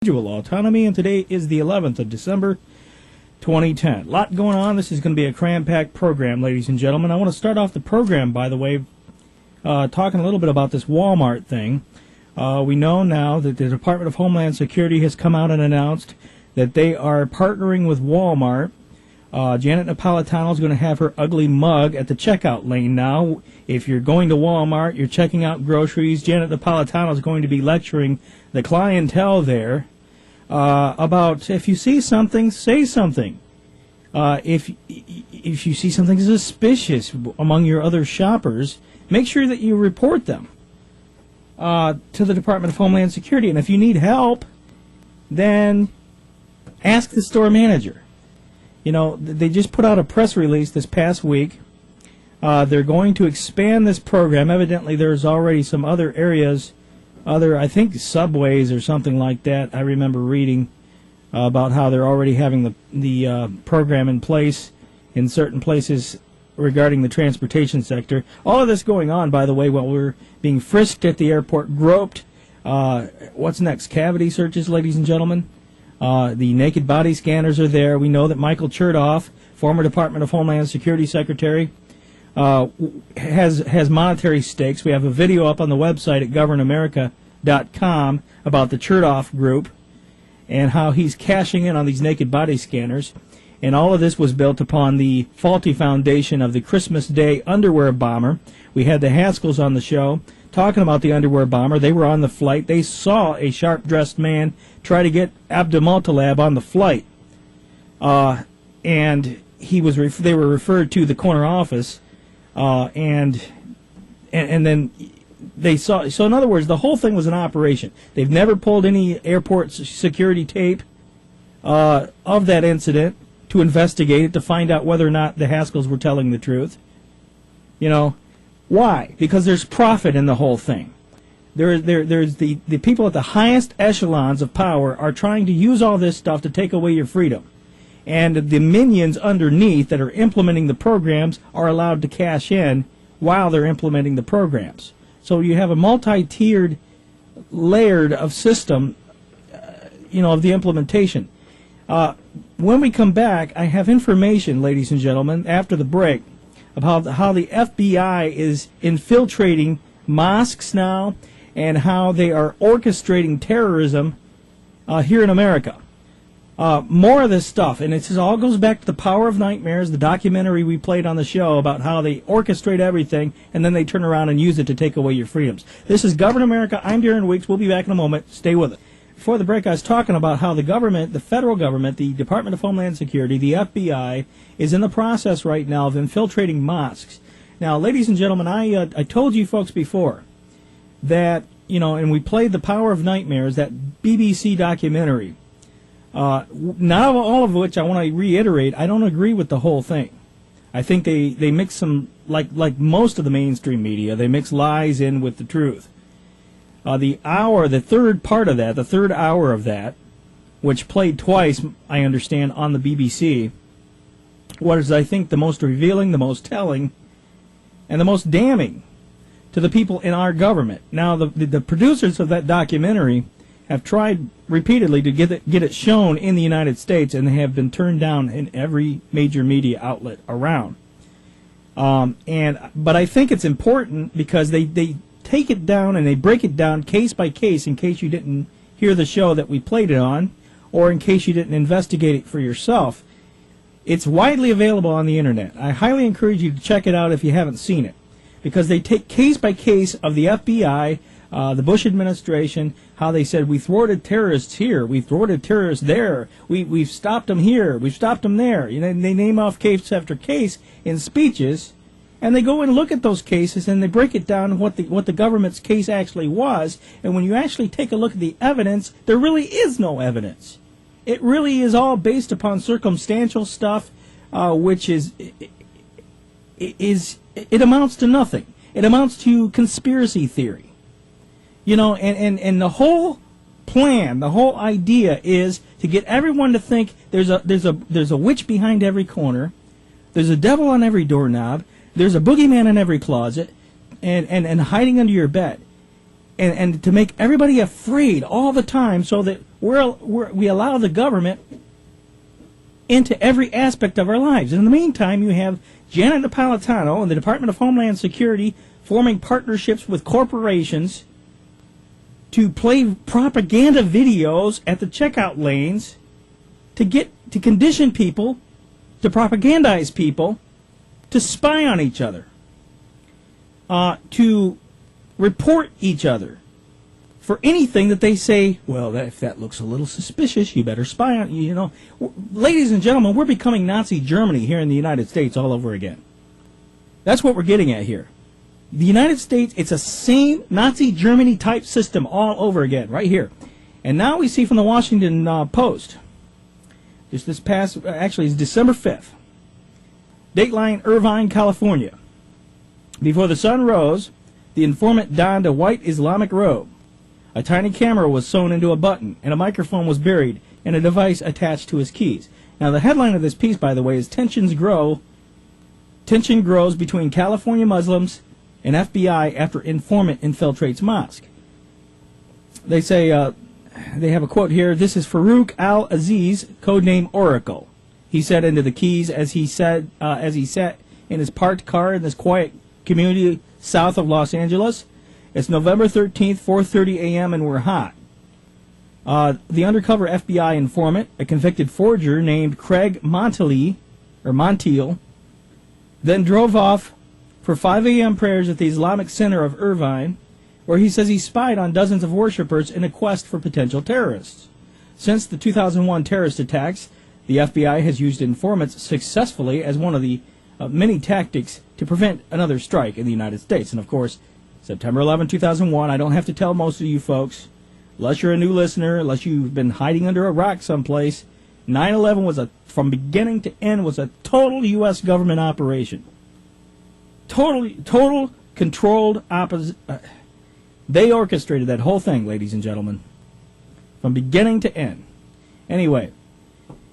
individual autonomy, and today is the 11th of December, 2010. A lot going on. This is going to be a cram-packed program, ladies and gentlemen. I want to start off the program, by the way, talking a little bit about this Wal-Mart thing. We know now that the Department of Homeland Security has come out and announced that they are partnering with Wal-Mart. Janet Napolitano is going to have her ugly mug at the checkout lane now. If you're going to Walmart, you're checking out groceries, Janet Napolitano is going to be lecturing the clientele there about if you see something, say something. If you see something suspicious among your other shoppers, make sure that you report them to the Department of Homeland Security. And if you need help, then ask the store manager. You know, they just put out a press release this past week. They're going to expand this program. Evidently, there's already some other areas, I think subways or something like that. I remember reading about how they're already having the program in place in certain places regarding the transportation sector. All of this going on, by the way, while we're being frisked at the airport, groped. What's next? Cavity searches, ladies and gentlemen. The naked body scanners are there. We know that Michael Chertoff, former Department of Homeland Security Secretary, has monetary stakes. We have a video up on the website at governamerica.com about the Chertoff group and how he's cashing in on these naked body scanners. And all of this was built upon the faulty foundation of the Christmas Day underwear bomber. We had the Haskells on the show talking about the underwear bomber. They were on the flight. They saw a sharp-dressed man try to get Abdulmutallab on the flight. And they were referred to the corner office, and then they saw. So in other words, the whole thing was an operation. They've never pulled any airport security tape of that incident to investigate it, to find out whether or not the Haskells were telling the truth. You know, why? Because there's profit in the whole thing. There's the people at the highest echelons of power are trying to use all this stuff to take away your freedom. And the minions underneath that are implementing the programs are allowed to cash in while they're implementing the programs. So you have a multi-tiered, layered of system, of the implementation. When we come back, I have information, ladies and gentlemen, after the break, about how the FBI is infiltrating mosques now and how they are orchestrating terrorism here in America. More of this stuff, and it all goes back to The Power of Nightmares, the documentary we played on the show about how they orchestrate everything and then they turn around and use it to take away your freedoms. This is Govern America. I'm Darren Weeks. We'll be back in a moment. Stay with us. Before the break, I was talking about how the government, the federal government, the Department of Homeland Security, the FBI, is in the process right now of infiltrating mosques. Now, ladies and gentlemen, I told you folks before that, and we played The Power of Nightmares, that BBC documentary. Not all of which I want to reiterate, I don't agree with the whole thing. I think they mix some, like most of the mainstream media, they mix lies in with the truth. The third part of that, the third hour of that, which played twice, I understand, on the BBC, was, I think, the most revealing, the most telling, and the most damning to the people in our government. Now, the producers of that documentary have tried repeatedly to get it shown in the United States, and they have been turned down in every major media outlet around. But I think it's important because they take it down and they break it down case by case in case you didn't hear the show that we played it on, or in case you didn't investigate it for yourself. It's widely available on the internet. I highly encourage you to check it out if you haven't seen it, because they take case by case of the FBI, the Bush administration, how they said, we thwarted terrorists here, we thwarted terrorists there, we've stopped them here, we've stopped them there. They name off case after case in speeches, and they go and look at those cases and they break it down what the government's case actually was. And when you actually take a look at the evidence, there really is no evidence. It really is all based upon circumstantial stuff, which it amounts to nothing. It amounts to conspiracy theory. And the whole plan, the whole idea is to get everyone to think there's a witch behind every corner, there's a devil on every doorknob, there's a boogeyman in every closet, and hiding under your bed, and to make everybody afraid all the time, so that we allow the government into every aspect of our lives. And in the meantime, you have Janet Napolitano and the Department of Homeland Security forming partnerships with corporations to play propaganda videos at the checkout lanes to condition people, to propagandize people, to spy on each other, to report each other for anything that they say, well, if that looks a little suspicious, you better spy on, you know. Ladies and gentlemen, we're becoming Nazi Germany here in the United States all over again. That's what we're getting at here. The United States, it's a same Nazi Germany type system all over again, right here. And now we see from the Washington Post, just this past, actually it's December 5th, Dateline, Irvine, California. Before the sun rose, the informant donned a white Islamic robe. A tiny camera was sewn into a button, and a microphone was buried in a device attached to his keys. Now, the headline of this piece, by the way, is Tension grows between California Muslims and FBI after informant infiltrates mosque. They say, they have a quote here, this is Farouk Al-Aziz, codename Oracle. He said into the keys as he sat in his parked car in this quiet community south of Los Angeles. It's November 13th, 4:30 a.m., and we're hot. The undercover FBI informant, a convicted forger named Craig Montiel, then drove off for 5 a.m. prayers at the Islamic Center of Irvine, where he says he spied on dozens of worshippers in a quest for potential terrorists. Since the 2001 terrorist attacks, the FBI has used informants successfully as one of the many tactics to prevent another strike in the United States. And of course, September 11, 2001, I don't have to tell most of you folks, unless you're a new listener, unless you've been hiding under a rock someplace, 9/11 was from beginning to end, was a total U.S. government operation. Total controlled opposition. They orchestrated that whole thing, ladies and gentlemen, from beginning to end. Anyway,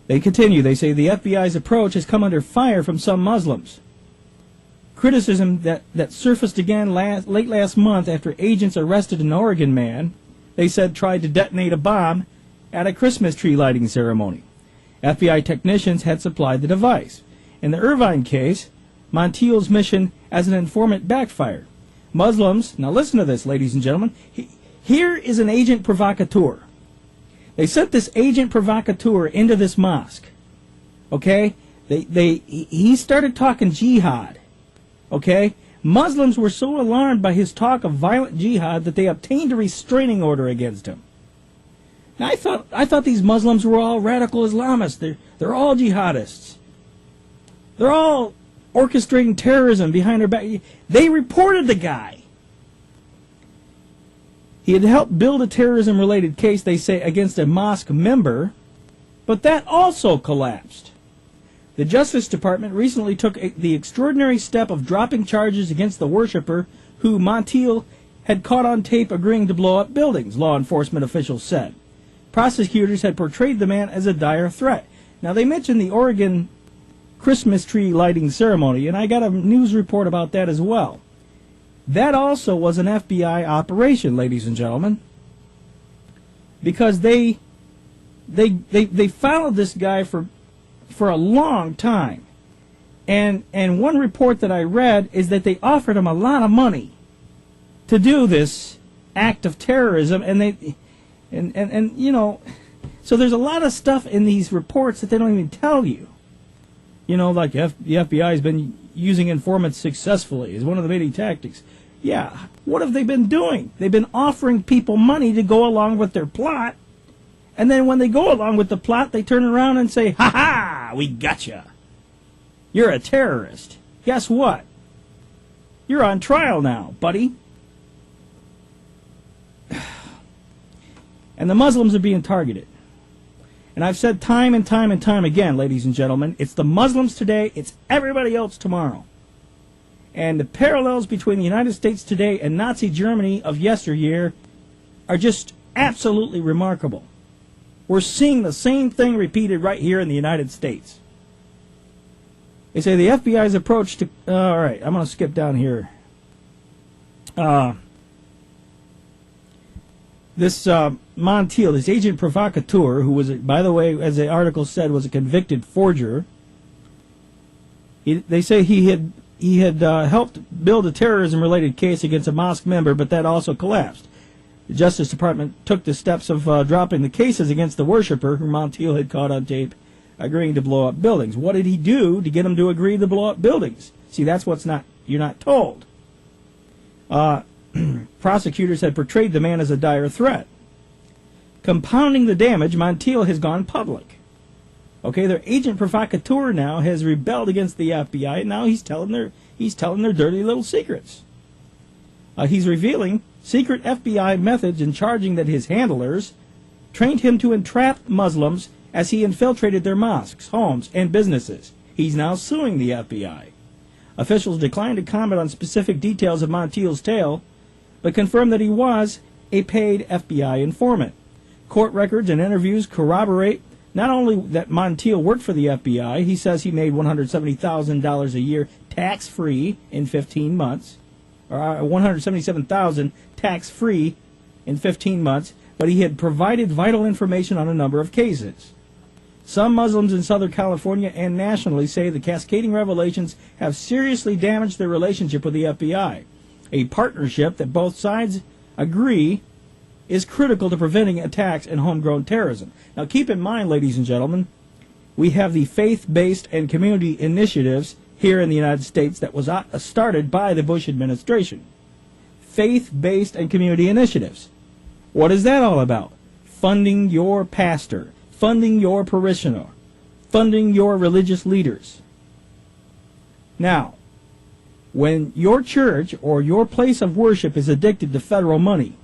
they continue. They say the FBI's approach has come under fire from some Muslims. Criticism that surfaced again late last month after agents arrested an Oregon man, they said tried to detonate a bomb at a Christmas tree lighting ceremony. FBI technicians had supplied the device. In the Irvine case, Montiel's mission as an informant backfired. Muslims, now listen to this, ladies and gentlemen, here is an agent provocateur. They sent this agent provocateur into this mosque. Okay? He started talking jihad. Okay? Muslims were so alarmed by his talk of violent jihad that they obtained a restraining order against him. Now, I thought these Muslims were all radical Islamists. They're all jihadists. They're all orchestrating terrorism behind their back. They reported the guy. He had helped build a terrorism-related case, they say, against a mosque member, but that also collapsed. The Justice Department recently took the extraordinary step of dropping charges against the worshipper who Montiel had caught on tape agreeing to blow up buildings, law enforcement officials said. Prosecutors had portrayed the man as a dire threat. Now, they mentioned the Oregon Christmas tree lighting ceremony, and I got a news report about that as well. That also was an FBI operation, ladies and gentlemen, because they followed this guy for a long time, and one report that I read is that they offered him a lot of money to do this act of terrorism, and you know, so there's a lot of stuff in these reports that they don't even tell you. You know, like the FBI has been using informants successfully as one of the many tactics. Yeah, what have they been doing? They've been offering people money to go along with their plot, and then when they go along with the plot, they turn around and say, "Ha-ha, we gotcha. You're a terrorist. Guess what? You're on trial now, buddy." And the Muslims are being targeted. And I've said time and time and time again, ladies and gentlemen, it's the Muslims today, it's everybody else tomorrow. And the parallels between the United States today and Nazi Germany of yesteryear are just absolutely remarkable. We're seeing the same thing repeated right here in the United States. They say the FBI's approach to... all right, I'm going to skip down here. This Montiel, this agent provocateur, who was, by the way, as the article said, was a convicted forger. They say he had helped build a terrorism-related case against a mosque member, but that also collapsed. The Justice Department took the steps of dropping the cases against the worshiper, who Montiel had caught on tape, agreeing to blow up buildings. What did he do to get him to agree to blow up buildings? See, that's you're not told. Prosecutors had portrayed the man as a dire threat. Compounding the damage, Montiel has gone public. Okay, their agent provocateur now has rebelled against the FBI, and now he's telling their dirty little secrets. He's revealing secret FBI methods and charging that his handlers trained him to entrap Muslims as he infiltrated their mosques, homes, and businesses. He's now suing the FBI. Officials declined to comment on specific details of Montiel's tale, but confirmed that he was a paid FBI informant. Court records and interviews corroborate not only that Montiel worked for the FBI, he says he made $170,000 a year tax-free in 15 months, or $177,000 tax-free in 15 months, but he had provided vital information on a number of cases. Some Muslims in Southern California and nationally say the cascading revelations have seriously damaged their relationship with the FBI, a partnership that both sides agree is critical to preventing attacks and homegrown terrorism. Now keep in mind, ladies and gentlemen, we have the faith-based and community initiatives here in the United States that was started by the Bush administration. Faith-based and community initiatives. What is that all about? Funding your pastor, funding your parishioner, funding your religious leaders. Now, when your church or your place of worship is addicted to federal money,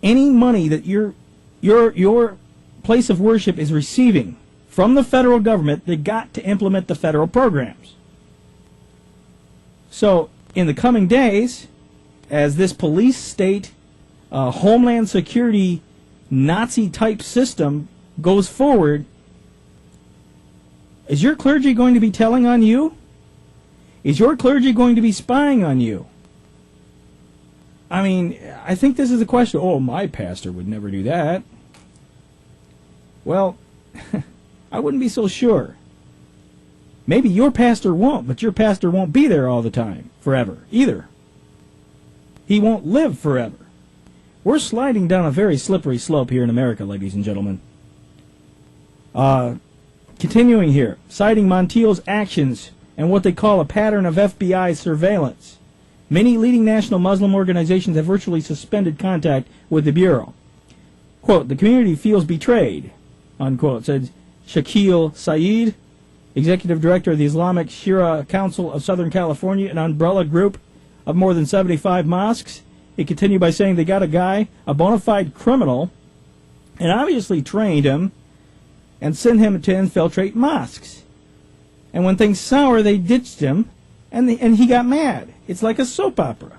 any money that your place of worship is receiving from the federal government, they've got to implement the federal programs. So, in the coming days, as this police state, Homeland Security, Nazi-type system goes forward, is your clergy going to be telling on you? Is your clergy going to be spying on you? I mean, I think this is a question. Oh, my pastor would never do that. Well, I wouldn't be so sure. Maybe your pastor won't, but your pastor won't be there all the time, forever, either. He won't live forever. We're sliding down a very slippery slope here in America, ladies and gentlemen. Continuing here, citing Montiel's actions and what they call a pattern of FBI surveillance. Many leading national Muslim organizations have virtually suspended contact with the Bureau. Quote, the community feels betrayed, unquote, said Shakil Saeed, executive director of the Islamic Shura Council of Southern California, an umbrella group of more than 75 mosques. He continued by saying they got a guy, a bona fide criminal, and obviously trained him and sent him to infiltrate mosques. And when things sour, they ditched him, and he got mad. It's like a soap opera.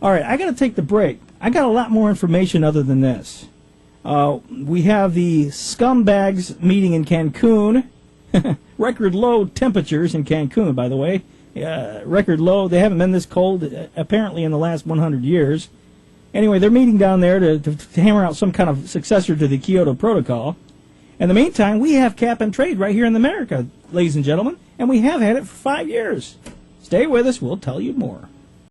All right, I got to take the break. I got a lot more information other than this. We have the scumbags meeting in Cancun. Record low temperatures in Cancun, by the way. Record low. They haven't been this cold, apparently, in the last 100 years. Anyway, they're meeting down there to hammer out some kind of successor to the Kyoto Protocol. In the meantime, we have cap and trade right here in America, ladies and gentlemen, and we have had it for 5 years. Stay with us. We'll tell you more.